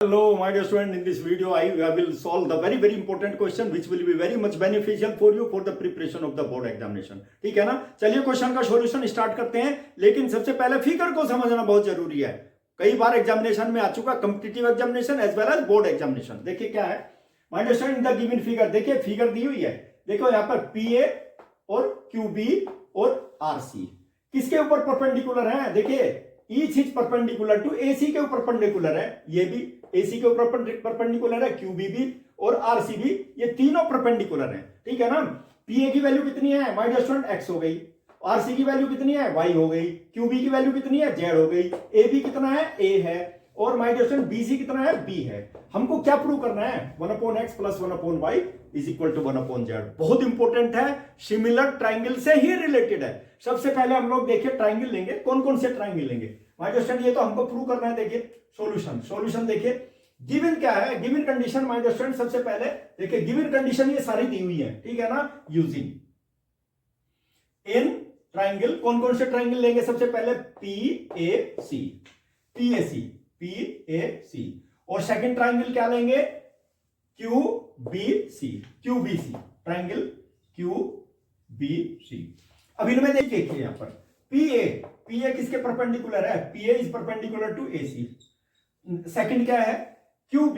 Hello, my dear student. In this video, I will solve the very important question, which will be very much beneficial for you for the preparation of the board examination. ठीक है ना? चलिए question का solution start करते हैं, लेकिन सबसे पहले फिगर को समझना बहुत जरूरी है. कई बार एग्जामिनेशन में आ चुका, competitive examination as well as board examination. देखिए क्या है, my dear student, in the given figure. देखिए फिगर दी हुई है, देखो यहाँ पर PA और QB और RC किसके ऊपर परपेंडिकुलर है. देखिए each is perpendicular to AC के ऊपर परपेंडिकुलर है, ये भी AC के ऊपर परपेंडिकुलर है, QB भी और RC भी, ये तीनों परपेंडिकुलर हैं. ठीक है ना. PA की वैल्यू कितनी है माय डियर स्टूडेंट, X हो गई. RC की वैल्यू कितनी है, Y हो गई. QB की वैल्यू कितनी है, Z हो गई. AB कितना है, A है. और माय डियर स्टूडेंट BC कितना है, B है. हमको क्या प्रूव करना है, 1/x plus 1/y is equal to 1/z. बहुत इंपॉर्टेंट है, सिमिलर ट्राइंगल से ही रिलेटेड है. सबसे पहले हम लोग देखिए ट्राइंगल लेंगे. कौन कौन से ट्राइंगल लेंगे माय डियर स्टूडेंट, ये तो हमको प्रूव करना है. देखिए सॉल्यूशन देखिए. गिवन क्या है, given condition my dear student. सबसे पहले देखिए गिवन कंडीशन ये सारी दी हुई है. ठीक है ना. यूजिंग इन ट्राइंगल, कौन कौन से ट्राइंगल लेंगे. सबसे पहले PAC और सेकंड ट्राइंगल क्या लेंगे, QBC ट्राइंगल QBC. अब इनमें देखिए यहां पर PA किसके परपेंडिकुलर है, PA is perpendicular to AC. Second क्या है, QB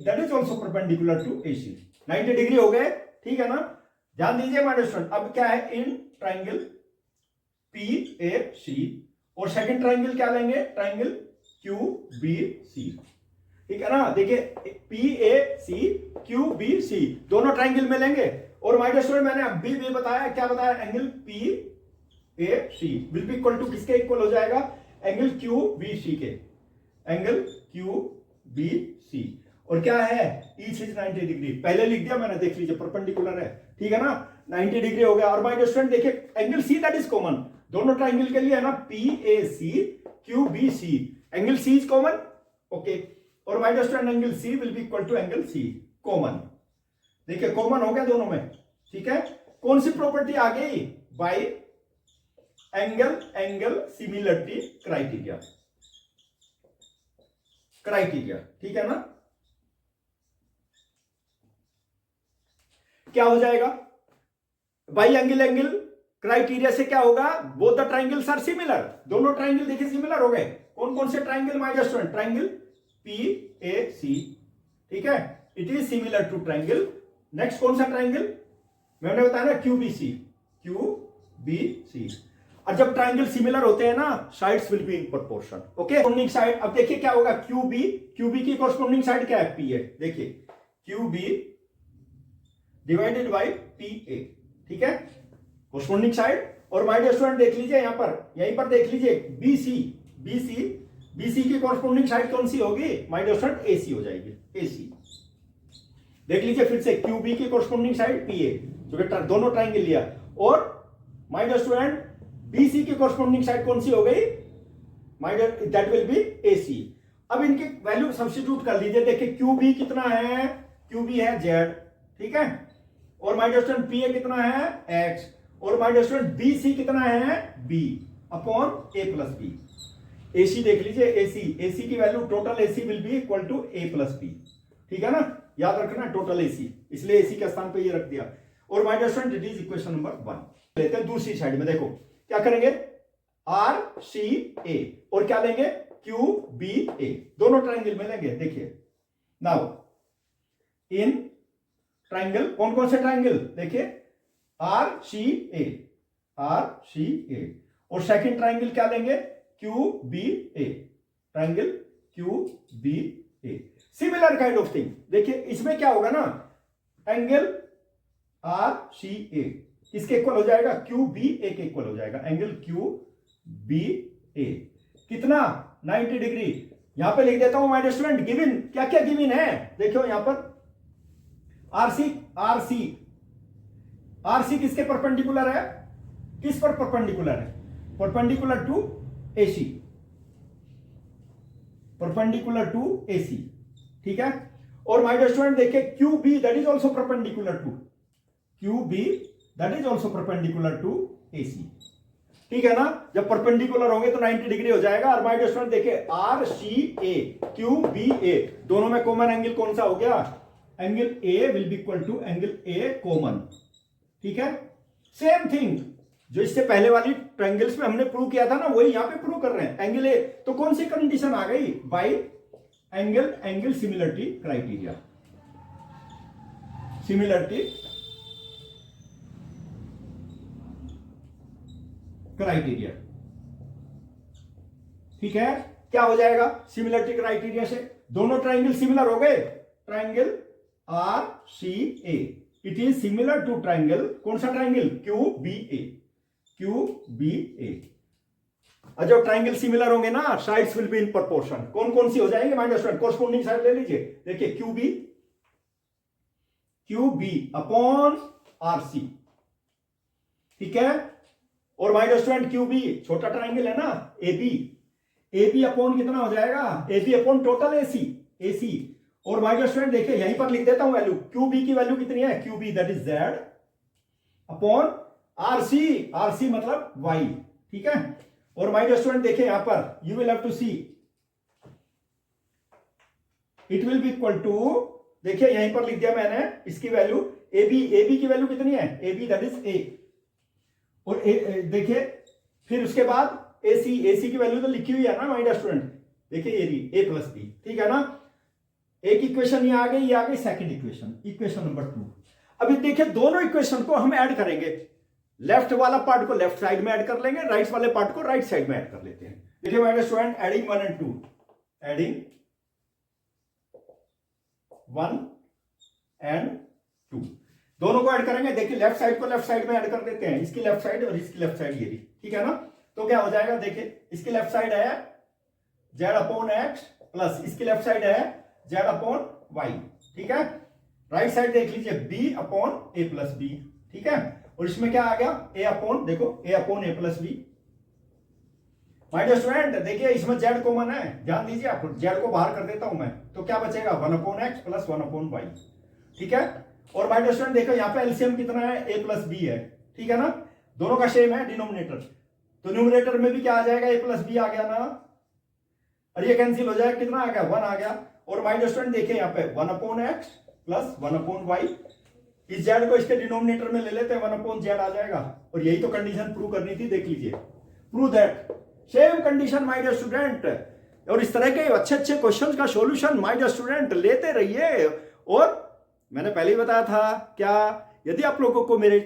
that is also perpendicular to AC. 90 degree हो गए. ठीक है ना. ध्यान दीजिए माय डियर स्टूडेंट. अब क्या है, इन ट्राइंगल PAC और सेकंड ट्राइंगल क्या लेंगे, ट्राइंगल QBC. ठीक है ना. देखिए PAC QBC दोनों ट्राइंगल में लेंगे. और माय डियर स्टूडेंट, मैंने अभी भी बताया, क्या बताया, angle PAC will be equal to किसके इक्वल हो जाएगा, एंगल QBC के. एंगल QBC और क्या है, ईच इज 90 डिग्री. पहले लिख दिया मैंने, देख लीजिए परपेंडिकुलर है. ठीक है ना. 90 डिग्री हो गया. और माय डियर स्टूडेंट देखिए angle C that is common दोनों ट्राइंगल के लिए है ना, PAC QBC. Angle C is common. Okay. और my dear student angle C will be equal to angle C common. देखिए कॉमन हो गया दोनों में. ठीक है. कौन सी प्रॉपर्टी आ गई, बाय एंगल सिमिलरिटी क्राइटेरिया. ठीक है ना. क्या हो जाएगा, बाय एंगल क्राइटेरिया से क्या होगा, both the triangles are similar. दोनों ट्राइंगल देखिए सिमिलर हो गए. कौन कौन से triangle my dear student, triangle PAC. ठीक है, it is similar to triangle. Next कौन सा ट्राइंगल, मैंने बताया ना, QBC. और जब ट्राइंगल सिमिलर होते हैं ना, sides will be in proportion. Okay. Corresponding side. अब देखिए क्या होगा, QB की कॉर्स्पॉन्डिंग साइड क्या है, PA. देखिए QB डिवाइडेड बाय PA. ठीक है, कॉर्स्पॉन्डिंग साइड. और माय डियर स्टूडेंट देख लीजिए यहां पर, यहीं पर देख लीजिए BC की कॉर्स्पॉन्डिंग साइड कौन सी होगी माय डियर स्टूडेंट, AC हो जाएगी. AC देख लीजिए फिर से, QB की कॉर्स्पॉन्डिंग साइड PA, जो कि दोनों ट्राइंगल लिया. और माय डियर स्टूडेंट BC की कॉर्स्पॉन्डिंग साइड कौन सी हो गई my dear, that will be AC. अब इनकी वैल्यू सब्स्टिट्यूट कर लीजिए. देखिए QB कितना है, QB है Z. ठीक है. और माय डियर स्टूडेंट PA कितना है, X. और माय डियर स्टूडेंट BC कितना है, B upon A plus B. AC देख लीजिए, AC की value, total AC will be equal to A plus B. ठीक है ना. याद रखना टोटल AC, इसलिए AC के स्थान पे ये रख दिया. और my dear student it is equation number 1. लेते हैं दूसरी साइड में. देखो क्या करेंगे, RCA और क्या लेंगे, QBA. दोनों ट्राइंगल में लेंगे. देखिए नाउ इन ट्राइंगल, कौन कौन से ट्राइंगल, देखिए RCA और सेकंड ट्राइंगल क्या लेंगे, QBA. Triangle QBA similar kind of thing. देखिए इसमें क्या होगा ना, एंगल RCA किसके इक्वल हो जाएगा, QBA के इक्वल हो जाएगा. एंगल QBA कितना, 90 डिग्री. यहां पे लिख देता हूं माय डियर स्टूडेंट, गिवन क्या क्या गिवन है. देखो यहां पर RC किसके परपेंडिकुलर है, किस पर परपेंडिकुलर है, perpendicular to AC. Perpendicular to AC. ठीक है. और माय डियर स्टूडेंट देखिए QB that is also perpendicular to AC. ठीक है ना, जब परपेंडिकुलर होंगे तो 90 डिग्री हो जाएगा। और माय डियर स्टूडेंट देखिए R C A Q B A, दोनों में कॉमन एंगल कौन सा हो गया, angle A will be equal to angle A common. ठीक है, सेम थिंग जो इससे पहले वाली ट्रायंगल्स में हमने प्रूव किया था ना, वही यहां पे प्रूव कर रहे हैं। एंगल ए, तो कौन सी कंडीशन आ गई, by angle similarity criteria, similarity criteria. ठीक है, क्या हो जाएगा, सिमिलरिटी क्राइटेरिया से दोनों ट्रायंगल सिमिलर हो गए। Triangle R C A it is similar to triangle, कौन सा triangle, Q B A, Q B A. और जब ट्रायंगल सिमिलर होंगे ना, sides will be in proportion. कौन कौन सी हो जाएंगे my dear student, corresponding side ले लीजिए। देखिए Q B upon R C. ठीक है, और my dear student Q B छोटा ट्रायंगल है ना, ए बी अपॉन कितना हो जाएगा, ए बी अपॉन टोटल ए सी। और माय डियर स्टूडेंट देखिए यहीं पर लिख देता हूं वैल्यू, क्यू बी की वैल्यू कितनी है, Q B that is Z upon R C मतलब वाई। ठीक है, और माय डियर स्टूडेंट देखिए यहां पर you will have to see it will be equal to, देखिए यहीं पर लिख दिया मैंने इसकी वैल्यू, ए बी की वैल्यू कितनी है, A B that is A. और देखिए फिर उसके बाद ए सी की वैल्यू तो लिखी हुई है ना माय डियर स्टूडेंट, देखिए ए प्लस बी। ठीक है ना, एक इक्वेशन ये आ गई सेकंड इक्वेशन नंबर 2। अभी देखिए दोनों इक्वेशन को हम ऐड करेंगे, लेफ्ट वाला पार्ट को लेफ्ट साइड में ऐड कर लेंगे, राइट वाले पार्ट को राइट साइड में ऐड कर लेते हैं। देखिए my dear student adding 1 and 2, adding 1 and 2, दोनों को ऐड करेंगे। देखिए लेफ्ट साइड को लेफ्ट साइड में ऐड कर देते हैं, इसकी लेफ्ट साइड और इसकी लेफ्ट साइड ये भी। ठीक है ना, तो क्या हो जाएगा, देखिए इसकी लेफ्ट साइड है जेड अपॉन एक्स प्लस इसकी लेफ्ट साइड है जेड अपॉन वाई। ठीक है, राइट साइड देख लीजिए B upon a plus B. ठीक है, और इसमें क्या आ गया, ए अपॉन, देखो a upon a plus b. My dear student देखिए इसमें जेड कॉमन है, ध्यान दीजिए आप, जेड को बाहर कर देता हूं मैं, तो क्या बचेगा 1 upon X plus 1 upon Y. ठीक है, और माय डियर स्टूडेंट देखो यहाँ पे एलसीएम कितना है, ए प्लस बी है। ठीक है ना, दोनों का सेम है डिनोमिनेटर, तो न्यूमरेटर में भी क्या आ जाएगा, ए प्लस बी आ गया ना, और ये कैंसिल हो जाएगा, कितना आ गया 1 आ गया। और माय डियर स्टूडेंट देखिए यहाँ पे 1 upon X plus 1 upon Y, इस जेड को इसके डिनोमिनेटर में ले लेते हैं, 1 अपॉन जेड आ जाएगा। और यही तो कंडीशन प्रूव करनी थी, देख लीजिए, prove that same condition my dear student. और इस तरह के अच्छे अच्छे क्वेश्चंस का सॉल्यूशन माय डियर स्टूडेंट लेते रहिए। और मैंने पहले ही बताया था, क्या यदि आप लोगों को मेरे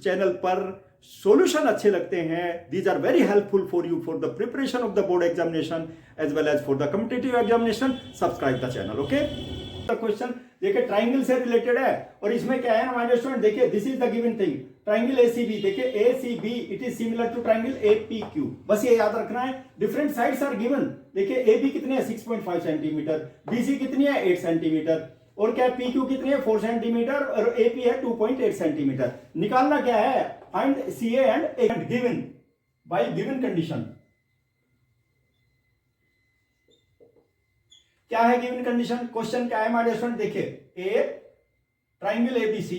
चैनल पर सॉल्यूशन अच्छे लगते हैं, these are very helpful for you for the preparation of the board examination as well as for the competitive examination, subscribe the channel. Okay, question देखिए ट्राइंगल से रिलेटेड है, और इसमें क्या है ना माय डियर स्टूडेंट, देखिए this is the given thing, triangle ACB, देखिए ACB it is similar to triangle APQ, बस ये याद रखना है। डिफरेंट साइड्स आर गिवन, देखिए एबी कितनी है 6.5 सेंटीमीटर, बीसी कितनी है 8 सेंटीमीटर, और क्या पीक्यू कितनी है 4 सेंटीमीटर, और एपी है 2.8 सेंटीमीटर। निकालना क्या है, find CA and given by given condition. क्या है गिवन कंडीशन, क्वेश्चन क्या है माय डियर स्टूडेंट, देखिए A triangle ABC,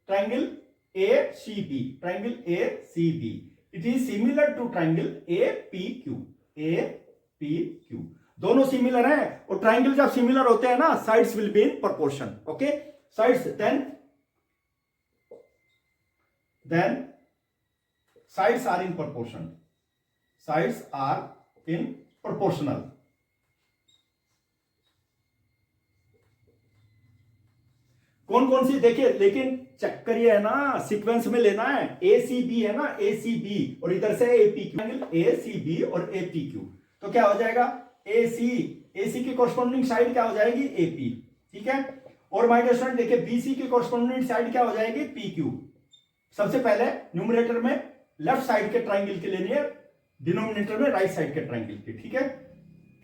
triangle ACB, triangle ACB it is similar to triangle APQ, APQ दोनों सिमिलर हैं। और ट्राइंगल जब सिमिलर होते हैं ना, sides will be in proportion. Okay, sides then sides are in proportion, sides are in proportional. कौन कौन सी देखिए, लेकिन चक्कर ये है ना, सीक्वेंस में लेना है, ए सी बी है ना, ए सी बी, और इधर से एपीक्यू, ए सी बी और एपीक्यू, तो क्या हो जाएगा एसी की कॉरस्पॉन्डिंग साइड क्या हो जाएगी एपी। ठीक है, और माय डियर स्टूडेंट देखिए बीसी की कॉरस्पॉन्डिंग साइड क्या हो जाएगी पीक्यू। सबसे पहले न्यूमरेटर में लेफ्ट साइड के ट्राइंगल के लेनी है, डिनोमिनेटर में राइट साइड के ट्राइंगल की। ठीक है,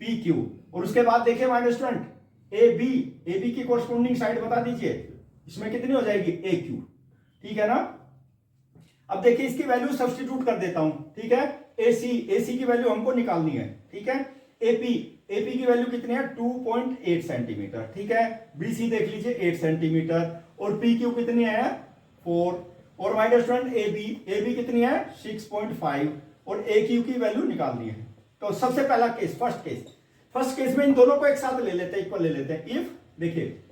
पीक्यू, और उसके बाद देखिए माय डियर स्टूडेंट एबी की कॉरस्पॉन्डिंग साइड बता दीजिए, इसमें कितनी हो जाएगी ए क्यू। ठीक है ना, अब देखिए इसकी वैल्यू सब्स्टिट्यूट कर देता हूं। ठीक है, एसी की वैल्यू हमको निकालनी है। ठीक है, एपी की वैल्यू कितनी है 2.8 सेंटीमीटर। ठीक है, बीसी देख लीजिए 8 सेंटीमीटर, और पीक्यू कितनी है 4, और माय डियर स्टूडेंट एबी कितनी है 6.5, और ए क्यू की वैल्यू निकालनी है। तो सबसे पहला केस, फर्स्ट केस में इन दोनों को एक साथ ले लेते हैं, इक्वल ले लेते हैं। इफ देखिए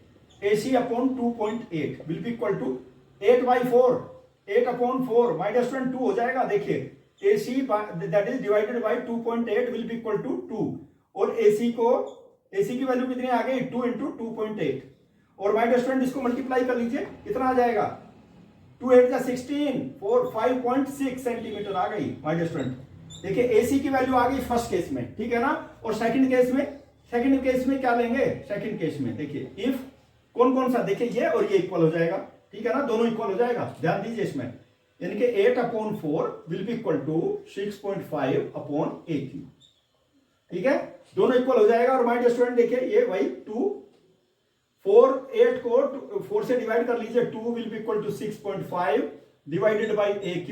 AC upon 2.8 will be equal to 8/4, 8 upon 4 minus 2 हो जाएगा। देखिए AC that is divided by 2.8 will be equal to 2, और AC की वैल्यू कितनी आ गई 2 इंटू 2.8, और माइनस 20 इसको मल्टीप्लाई कर लीजिए, कितना आ जाएगा 2 8 जा 16, 5.6 सेंटीमीटर आ गई माइनस 20। देखिए AC की वैल्यू आ गई फर्स्ट केस में, ठीक है ना। और सेकंड केस में क्या लेंगे, सेकंड केस में देखिए इफ कौन सा, देखिए ये और ये इक्वल हो जाएगा, ठीक है ना, दोनों इक्वल हो जाएगा, ध्यान दीजिए इसमें। यानी कि 8 upon 4 will be equal to 6.5 upon AQ, ठीक है, दोनों इक्वल हो जाएगा। और माइनस स्टूडेंट देखिए ये वही 2 4 8 को 4 से डिवाइड कर लीजिए, 2 will be equal to 6.5 divided by AQ,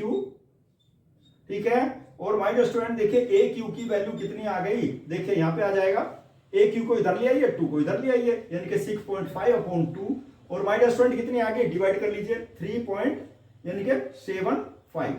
ठीक है। और माइनस स्टूडेंट देखिए AQ की वैल्यू कितनी आ गई, देखिए यहां पे आ जाएगा, AQ को इधर ले आइए, 2 को इधर ले आइए, यानी कि 6.5 अपॉन 2, और माइनस स्टूडेंट कितनी आ गई, डिवाइड कर लीजिए 3.25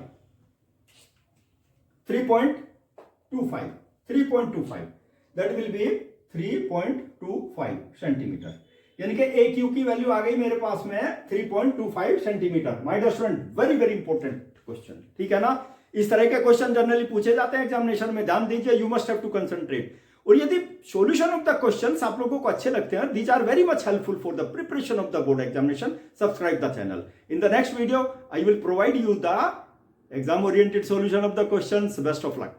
दैट विल बी 3.25 सेंटीमीटर, यानी कि AQ की वैल्यू आ गई मेरे पास में 3.25 centimetre. My student very very important question, ठीक है ना। इस तरह के क्वेश्चन जनरली पूछे जाते हैं एग्जामिनेशन में, ध्यान दीजिए, you must have to concentrate. और यदि सॉल्यूशन ऑफ द क्वेश्चंस आप लोगों को अच्छे लगते हैं, these are very much helpful for the preparation of the board examination, subscribe the channel. In the next video I will provide you the exam oriented solution of the questions. Best of luck.